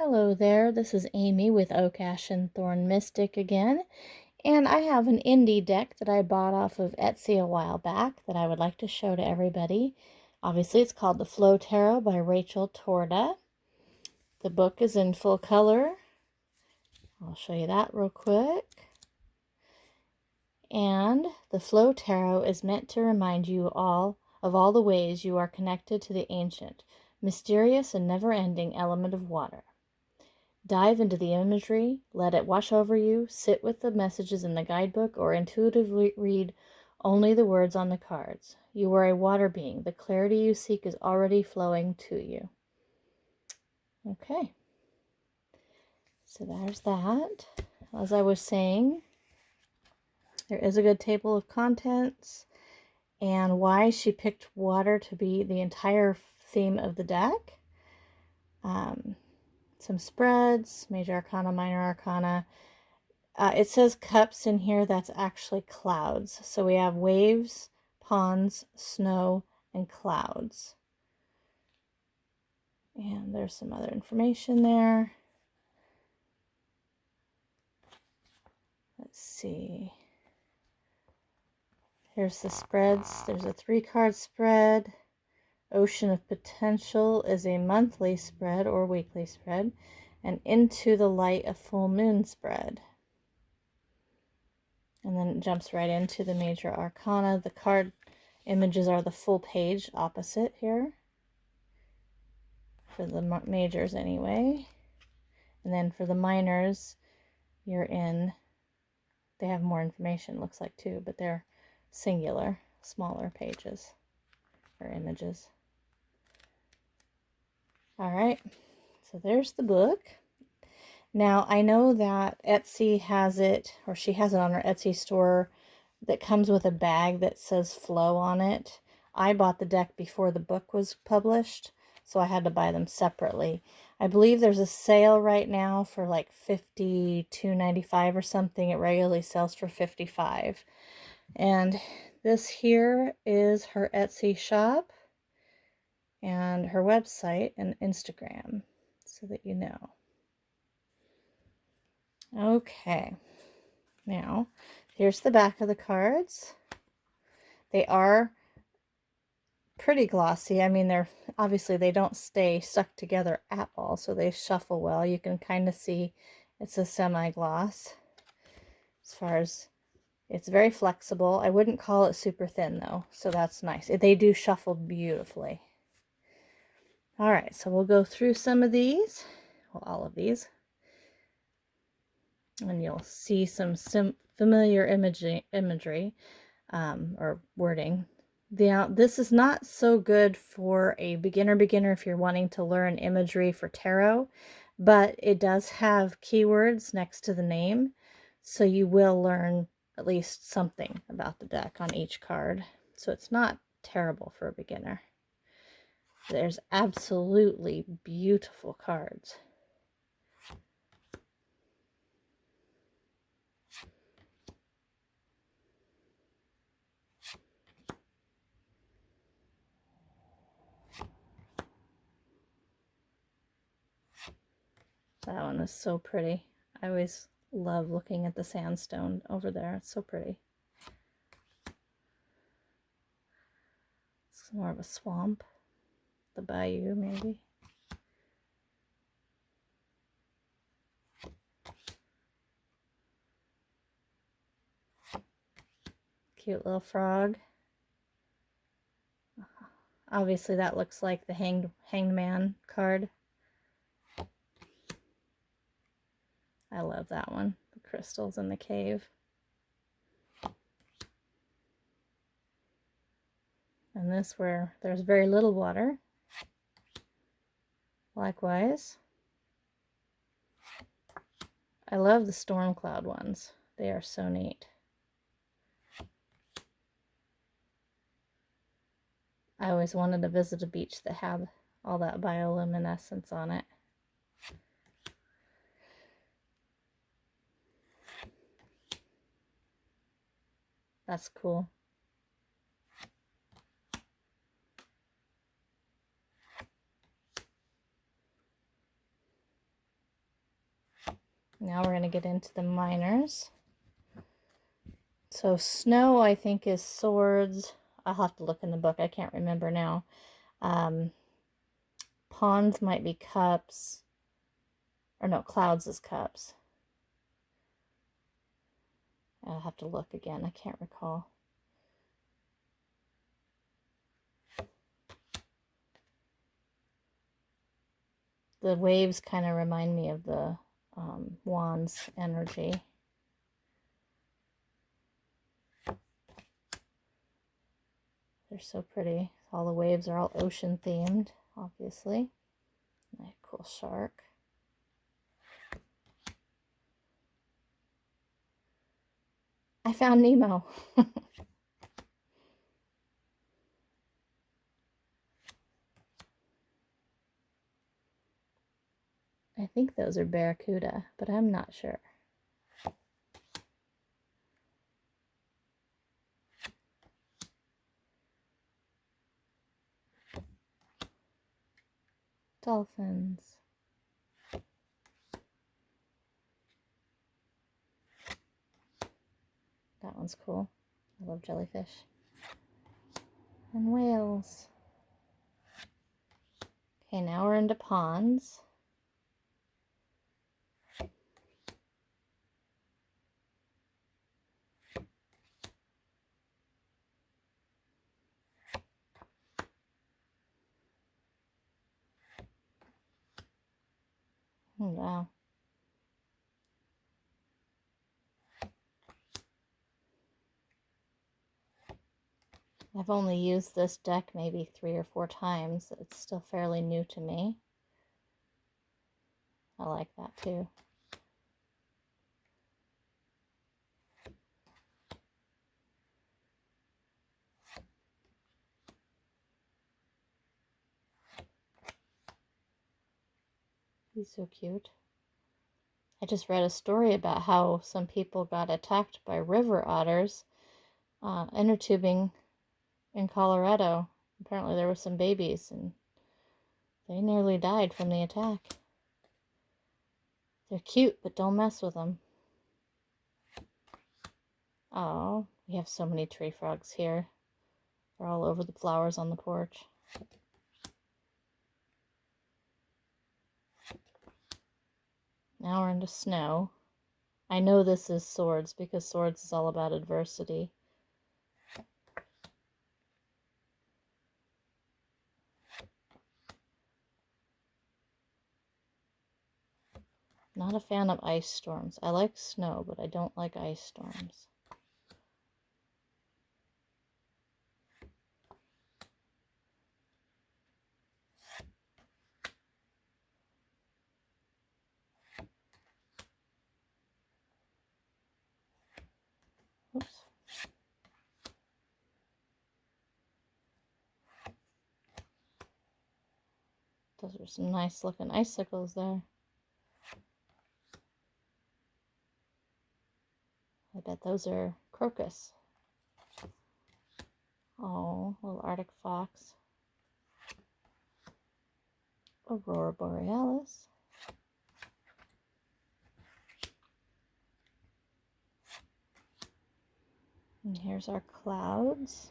Hello there, this is Amy with Oak Ash and Thorn Mystic again, and I have an indie deck that I bought off of Etsy a while back that I would like to show to everybody. Obviously, it's called The Flow Tarot by Rachel Torda. The book is in full color. I'll show you that real quick. And the Flow Tarot is meant to remind you all of all the ways you are connected to the ancient, mysterious, and never-ending element of water. Dive into the imagery, let it wash over you, sit with the messages in the guidebook, or intuitively read only the words on the cards. You are a water being. The clarity you seek is already flowing to you. Okay, so there's that. As I was saying, there is a good table of contents and why she picked water to be the entire theme of the deck. Some spreads, Major Arcana, Minor Arcana. It says cups in here, that's actually clouds. So we have waves, ponds, snow, and clouds. And there's some other information there. Let's see. Here's the spreads. There's a 3-card spread. Ocean of Potential is a monthly spread or weekly spread. And Into the Light, a full moon spread. And then it jumps right into the Major Arcana. The card images are the full page opposite here. For the majors anyway. And then for the minors, you're in, they have more information, looks like, too, but they're singular, smaller pages or images. All right, so there's the book. Now, I know that Etsy has it, or she has it on her Etsy store, that comes with a bag that says Flow on it. I bought the deck before the book was published, so I had to buy them separately. I believe there's a sale right now for like $52.95 or something. It regularly sells for $55. And this here is her Etsy shop and her website and Instagram, so that you know. Okay, now here's the back of the cards. They are pretty glossy. I mean, they're obviously, they don't stay stuck together at all, so they shuffle well. You can kind of see it's a semi-gloss. As far as, it's very flexible. I wouldn't call it super thin though, so that's nice. They do shuffle beautifully. All right, so we'll go through some of these, well, all of these, and you'll see some familiar imagery or wording. This is not so good for a beginner if you're wanting to learn imagery for tarot, but it does have keywords next to the name, so you will learn at least something about the deck on each card. So it's not terrible for a beginner. There's absolutely beautiful cards. That one is so pretty. I always love looking at the sandstone over there. It's so pretty. It's more of a swamp. The bayou, maybe. Cute little frog. Obviously that looks like the hanged man card. I love that one. The crystals in the cave. And this where there's very little water. Likewise. I love the storm cloud ones. They are so neat. I always wanted to visit a beach that had all that bioluminescence on it. That's cool. Now we're going to get into the minors. So snow, I think, is swords. I'll have to look in the book. I can't remember now. Ponds might be cups. Or no, clouds is cups. I'll have to look again. I can't recall. The waves kind of remind me of the wands energy. They're so pretty. All the waves are all ocean themed, obviously. Nice, cool shark. I found Nemo. I think those are barracuda, but I'm not sure. Dolphins. That one's cool. I love jellyfish. And whales. Okay, now we're into ponds. Oh, wow. I've only used this deck maybe 3 or 4 times. It's still fairly new to me. I like that too. He's so cute. I just read a story about how some people got attacked by river otters inner tubing in Colorado. Apparently there were some babies and they nearly died from the attack. They're cute, but don't mess with them. Oh, we have so many tree frogs here. They're all over the flowers on the porch. Now we're into snow. I know this is swords because swords is all about adversity. Not a fan of ice storms. I like snow, but I don't like ice storms. Oops. Those are some nice looking icicles there. I bet those are crocus. Oh, little Arctic fox. Aurora borealis. And here's our clouds.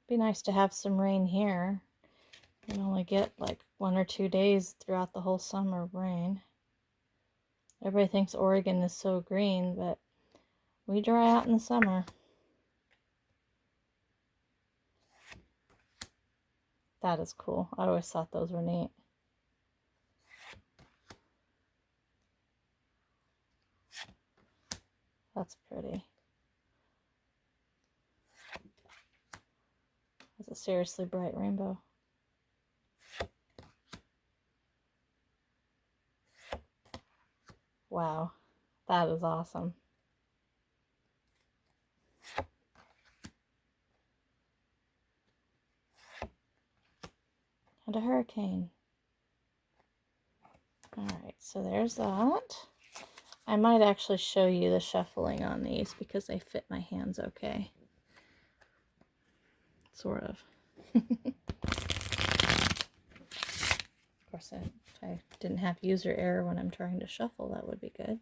Be nice to have some rain here. You only get like 1 or 2 days throughout the whole summer of rain. Everybody thinks Oregon is so green, but we dry out in the summer. That is cool. I always thought those were neat. That's pretty. That's a seriously bright rainbow. Wow, that is awesome. And a hurricane. Alright, so there's that. I might actually show you the shuffling on these because they fit my hands okay. Sort of. Of course, if I didn't have user error when I'm trying to shuffle, that would be good.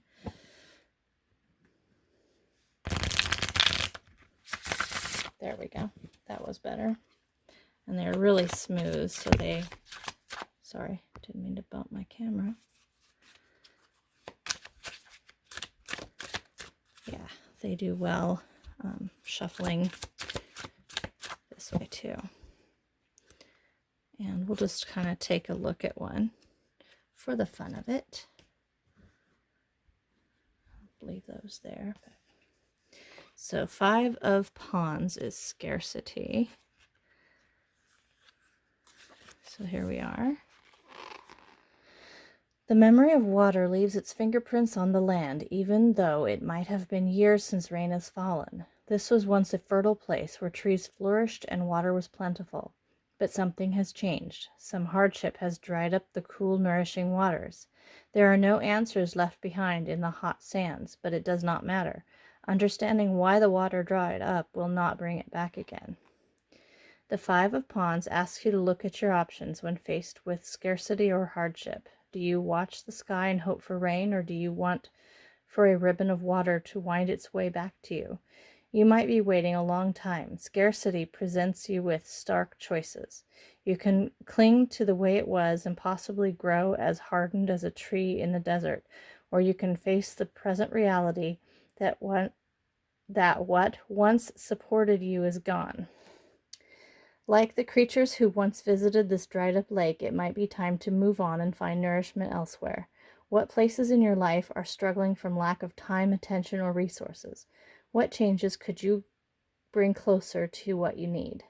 There we go. That was better. And they're really smooth, so they... Sorry, didn't mean to bump my camera. Yeah, they do well shuffling this way too. And we'll just kind of take a look at one for the fun of it. I'll leave those there. So 5 of Pawns is scarcity. So here we are. The memory of water leaves its fingerprints on the land, even though it might have been years since rain has fallen. This was once a fertile place where trees flourished and water was plentiful. But something has changed. Some hardship has dried up the cool, nourishing waters. There are no answers left behind in the hot sands, but it does not matter. Understanding why the water dried up will not bring it back again. The 5 of Pawns asks you to look at your options when faced with scarcity or hardship. Do you watch the sky and hope for rain, or do you want for a ribbon of water to wind its way back to you? You might be waiting a long time. Scarcity presents you with stark choices. You can cling to the way it was and possibly grow as hardened as a tree in the desert, or you can face the present reality that what once supported you is gone. Like the creatures who once visited this dried-up lake, it might be time to move on and find nourishment elsewhere. What places in your life are struggling from lack of time, attention, or resources? What changes could you bring closer to what you need?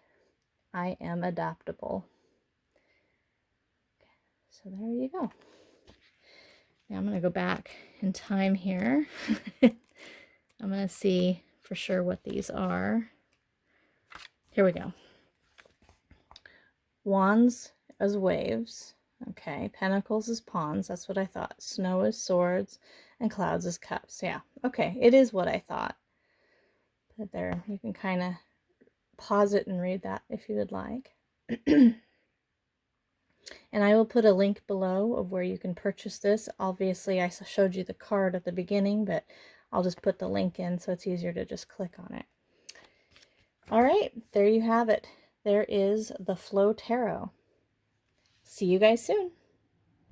I am adaptable. So there you go. Now I'm going to go back in time here. I'm going to see for sure what these are. Here we go. Wands as waves. Okay, pentacles as pawns. That's what I thought. Snow as swords, and clouds as cups. Yeah, okay, it is what I thought. But there, you can kind of pause it and read that if you would like. And I will put a link below of where you can purchase this. Obviously, I showed you the card at the beginning, but I'll just put the link in so it's easier to just click on it. All right, there you have it. There is the Flow Tarot. See you guys soon.